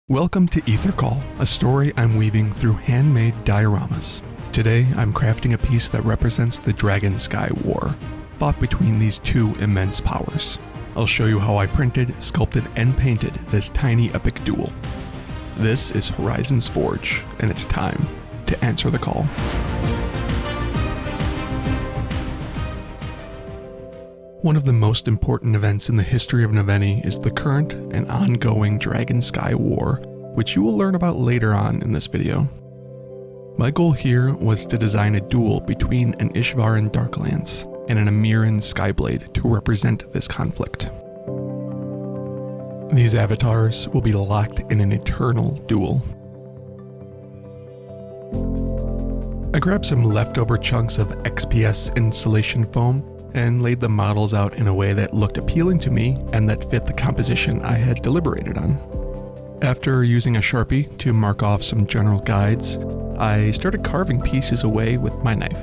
Welcome to Aethercall, a story I'm weaving through handmade dioramas. Today, I'm crafting a piece that represents the Dragon Sky War, fought between these two immense powers. I'll show you how I printed, sculpted, and painted this tiny epic duel. This is Horizons.forge, and it's time to answer the call. One of the most important events in the history of Naveni is the current and ongoing Dragon Sky War, which you will learn about later on in this video. My goal here was to design a duel between an Ishvaran Darklance and an Emiran Skyblade to represent this conflict. These avatars will be locked in an eternal duel. I grabbed some leftover chunks of XPS insulation foam and laid the models out in a way that looked appealing to me and that fit the composition I had deliberated on. After using a Sharpie to mark off some general guides, I started carving pieces away with my knife.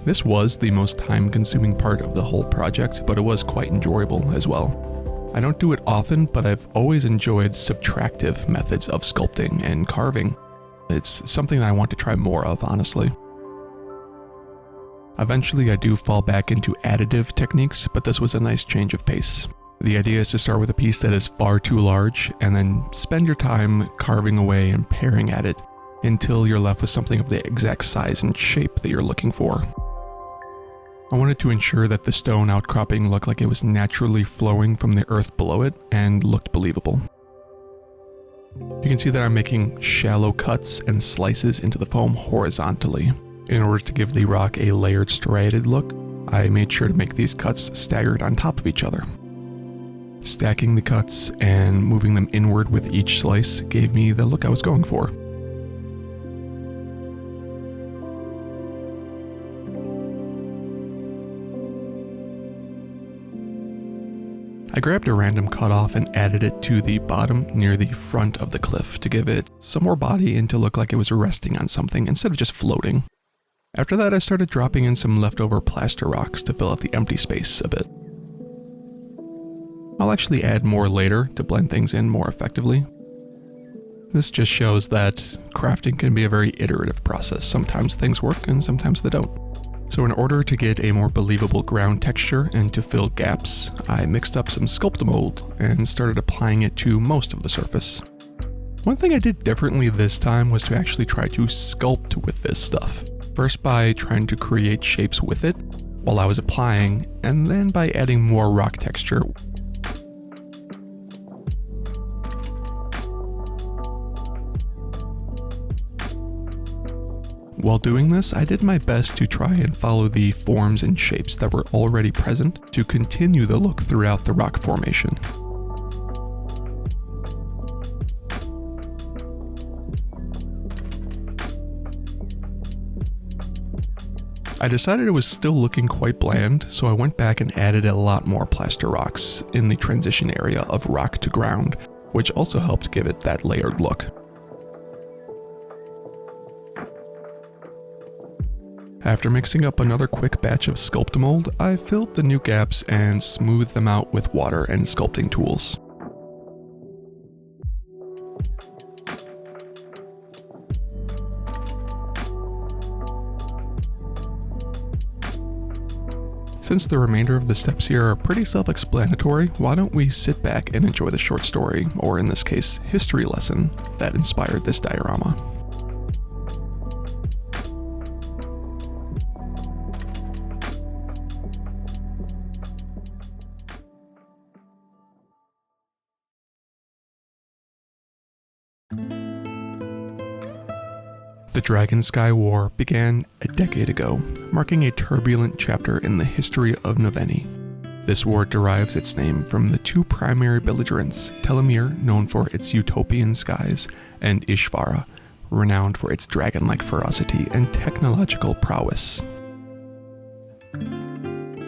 This was the most time-consuming part of the whole project, but it was quite enjoyable as well. I don't do it often, but I've always enjoyed subtractive methods of sculpting and carving. It's something I want to try more of, honestly. Eventually I do fall back into additive techniques, but this was a nice change of pace. The idea is to start with a piece that is far too large, and then spend your time carving away and paring at it until you're left with something of the exact size and shape that you're looking for. I wanted to ensure that the stone outcropping looked like it was naturally flowing from the earth below it and looked believable. You can see that I'm making shallow cuts and slices into the foam horizontally. In order to give the rock a layered striated look, I made sure to make these cuts staggered on top of each other. Stacking the cuts and moving them inward with each slice gave me the look I was going for. I grabbed a random cutoff and added it to the bottom near the front of the cliff to give it some more body and to look like it was resting on something instead of just floating. After that, I started dropping in some leftover plaster rocks to fill out the empty space a bit. I'll actually add more later to blend things in more effectively. This just shows that crafting can be a very iterative process. Sometimes things work and sometimes they don't. So in order to get a more believable ground texture and to fill gaps, I mixed up some Sculptamold and started applying it to most of the surface. One thing I did differently this time was to actually try to sculpt with this stuff. First by trying to create shapes with it while I was applying, and then by adding more rock texture. While doing this, I did my best to try and follow the forms and shapes that were already present to continue the look throughout the rock formation. I decided it was still looking quite bland, so I went back and added a lot more plaster rocks in the transition area of rock to ground, which also helped give it that layered look. After mixing up another quick batch of Sculptamold, I filled the new gaps and smoothed them out with water and sculpting tools. Since the remainder of the steps here are pretty self-explanatory, why don't we sit back and enjoy the short story, or in this case, history lesson, that inspired this diorama. The Dragon Sky War began a decade ago, marking a turbulent chapter in the history of Naveni. This war derives its name from the two primary belligerents, Telemir, known for its utopian skies, and Ishvara, renowned for its dragon-like ferocity and technological prowess.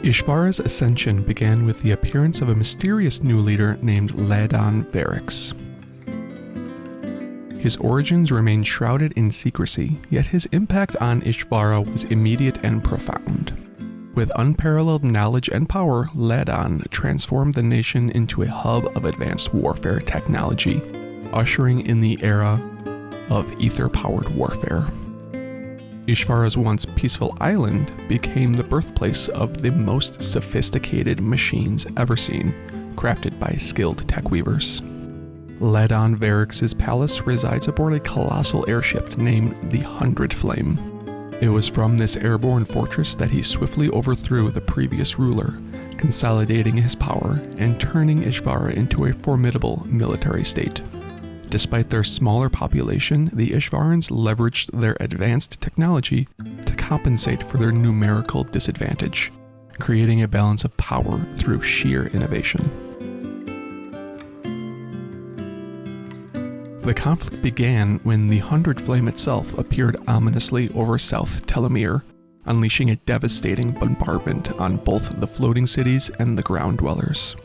Ishvara's ascension began with the appearance of a mysterious new leader named Ladon Varix. His origins remain shrouded in secrecy, yet his impact on Ishvara was immediate and profound. With unparalleled knowledge and power, Ladon transformed the nation into a hub of advanced warfare technology, ushering in the era of ether-powered warfare. Ishvara's once peaceful island became the birthplace of the most sophisticated machines ever seen, crafted by skilled tech weavers. Ladon Varix's palace resides aboard a colossal airship named the 100 Flame. It was from this airborne fortress that he swiftly overthrew the previous ruler, consolidating his power and turning Ishvara into a formidable military state. Despite their smaller population, the Ishvarans leveraged their advanced technology to compensate for their numerical disadvantage, creating a balance of power through sheer innovation. The conflict began when the 100 Flame itself appeared ominously over South Telomere, unleashing a devastating bombardment on both the floating cities and the ground dwellers.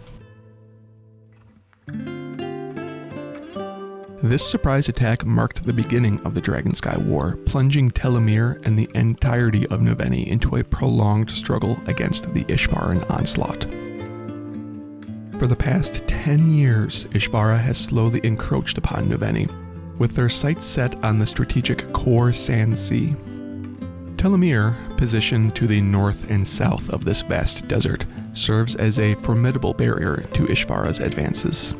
This surprise attack marked the beginning of the Dragonsky War, plunging Telomere and the entirety of Naveni into a prolonged struggle against the Ishvaran onslaught. For the past 10 years, Ishvara has slowly encroached upon Naveni, with their sights set on the strategic Core Sand Sea. Telomere, positioned to the north and south of this vast desert, serves as a formidable barrier to Ishvara's advances.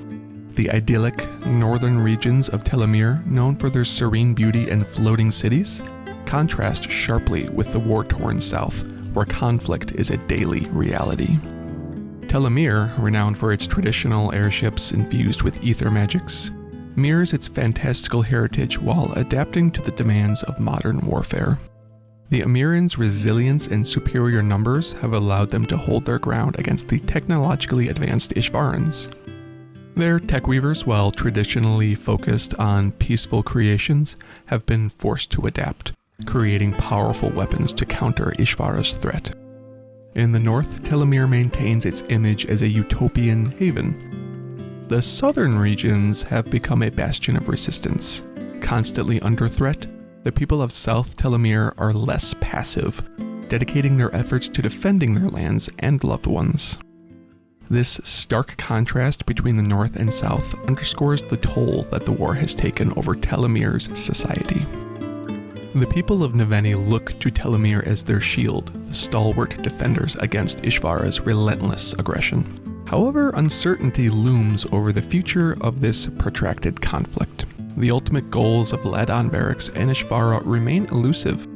The idyllic northern regions of Telomere, known for their serene beauty and floating cities, contrast sharply with the war-torn south, where conflict is a daily reality. Telomere, renowned for its traditional airships infused with ether magics, mirrors its fantastical heritage while adapting to the demands of modern warfare. The Amirans' resilience and superior numbers have allowed them to hold their ground against the technologically advanced Ishvarans. Their tech weavers, while traditionally focused on peaceful creations, have been forced to adapt, creating powerful weapons to counter Ishvara's threat. In the north, Telomere maintains its image as a utopian haven. The southern regions have become a bastion of resistance. Constantly under threat, the people of South Telomere are less passive, dedicating their efforts to defending their lands and loved ones. This stark contrast between the north and south underscores the toll that the war has taken over Telomere's society. The people of Naveni look to Telomere as their shield, the stalwart defenders against Ishvara's relentless aggression. However, uncertainty looms over the future of this protracted conflict. The ultimate goals of Ladon Varix and Ishvara remain elusive.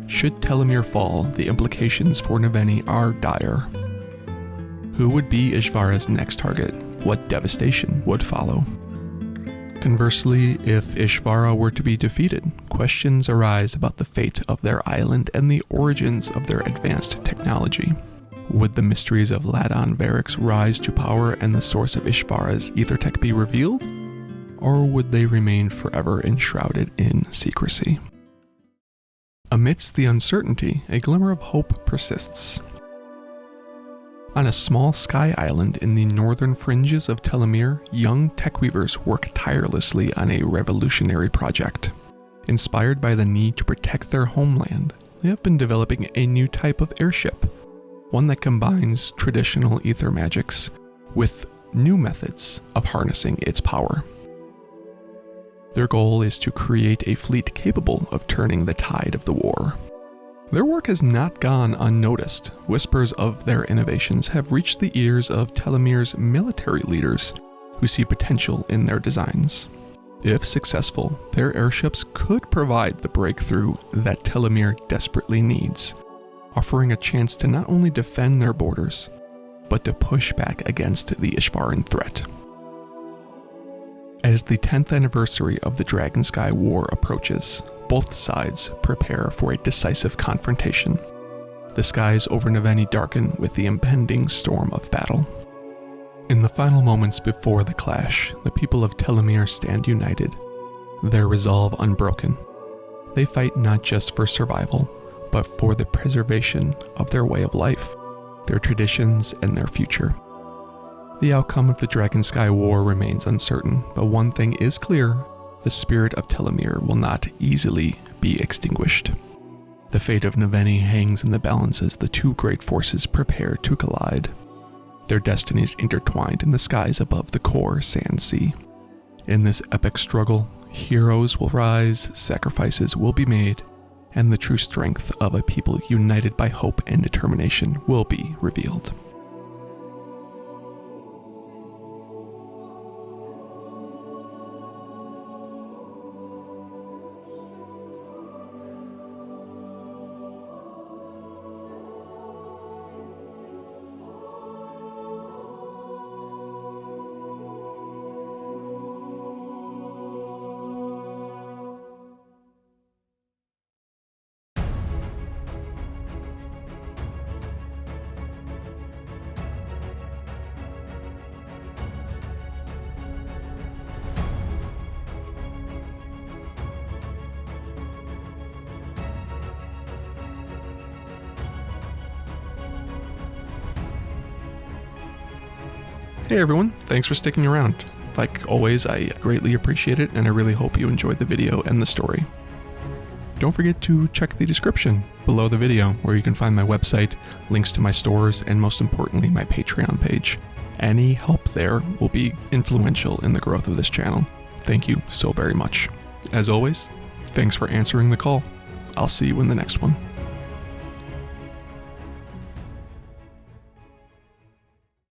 Should Telomere fall, the implications for Naveni are dire. Who would be Ishvara's next target? What devastation would follow? Conversely, if Ishvara were to be defeated, questions arise about the fate of their island and the origins of their advanced technology. Would the mysteries of Ladon Varix rise to power and the source of Ishvara's ether tech be revealed? Or would they remain forever enshrouded in secrecy? Amidst the uncertainty, a glimmer of hope persists. On a small sky island in the northern fringes of Telomere, young tech weavers work tirelessly on a revolutionary project. Inspired by the need to protect their homeland, they have been developing a new type of airship, one that combines traditional ether magics with new methods of harnessing its power. Their goal is to create a fleet capable of turning the tide of the war. Their work has not gone unnoticed. Whispers of their innovations have reached the ears of Telomere's military leaders, who see potential in their designs. If successful, their airships could provide the breakthrough that Telomere desperately needs, offering a chance to not only defend their borders, but to push back against the Ishvaran threat. As the 10th anniversary of the Dragonsky War approaches, both sides prepare for a decisive confrontation. The skies over Naveni darken with the impending storm of battle. In the final moments before the clash, the people of Telomere stand united, their resolve unbroken. They fight not just for survival, but for the preservation of their way of life, their traditions, and their future. The outcome of the Dragonsky War remains uncertain, but one thing is clear: the spirit of Telomere will not easily be extinguished. The fate of Naveni hangs in the balance as the two great forces prepare to collide. Their destinies intertwined in the skies above the core sand sea. In this epic struggle, heroes will rise, sacrifices will be made, and the true strength of a people united by hope and determination will be revealed. Hey everyone, thanks for sticking around. Like always, I greatly appreciate it, and I really hope you enjoyed the video and the story. Don't forget to check the description below the video, where you can find my website, links to my stores, and most importantly, my Patreon page. Any help there will be influential in the growth of this channel. Thank you so very much. As always, thanks for answering the call. I'll see you in the next one.